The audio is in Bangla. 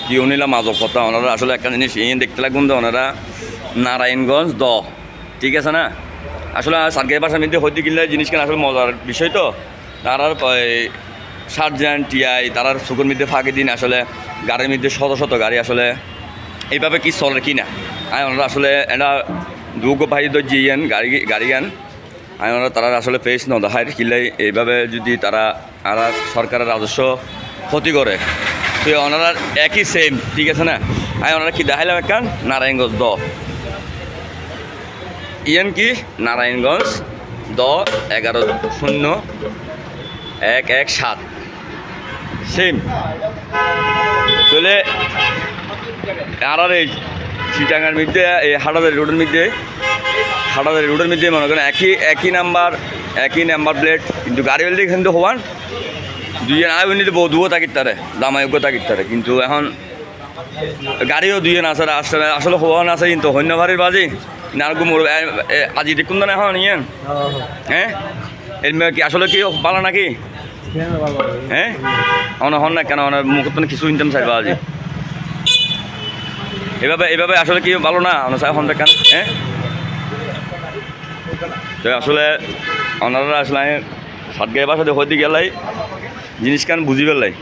কি উনিলা মাজব কথা ওনারা আসলে একটা জিনিস দেখতে লাগবেন তো ওনারা নারায়ণগঞ্জ ঠিক আছে না আসলে সরকারি ভাষার মধ্যে হইতে গেলে জিনিসখানে আসলে মজার বিষয় তো তারার সার্জেন্ট টিআই তারার চোখের মধ্যে ফাঁকি দিন আসলে গাড়ির মধ্যে শত শত গাড়ি আসলে এইভাবে কি চলে কি না ওনারা আসলে এটা দুঃখ ভাই জিয়ান গাড়ি গান ওনারা তারা আসলে ফেস নদাহার কিলাই এইভাবে যদি তারা আর সরকারের রাজস্ব ক্ষতি করে তো ওনারা একই সেম ঠিক আছে না ওনারা কি দেখাইলাম একখান নারায়ণগঞ্জ ইয়ান কি নারায়ণগঞ্জ 110117 সেম তাহলে আর এই চিটাঙ্গার মধ্যে এই হাটাদারি রোডের মধ্যে মনে করেন একই নাম্বার প্লেট কিন্তু গাড়ি হলে কিন্তু হওয়ান দুইজন আয় উনি দুও তাকির তারে দামায়োগ্য তাকির তারে কিন্তু এখন গাড়িও দুইজন আছে আসলে হওয়ান আছে কিন্তু হন্যভারির বাজি নারগু মোর আজি দেখুন না এখন ইয়েন হ্যাঁ এর কি আসলে কি ভালো নাকি হ্যাঁ হন না কেন মুখত কিছু ইনকাম চাইবা আজি এভাবে আসলে কি ভালো না চাই হন কেন হ্যাঁ তো আসলে ওনারা আসলে সাতগাঁয়ের বাসাতে হইতে গেলাই জিনিসখান বুঝি পেলাই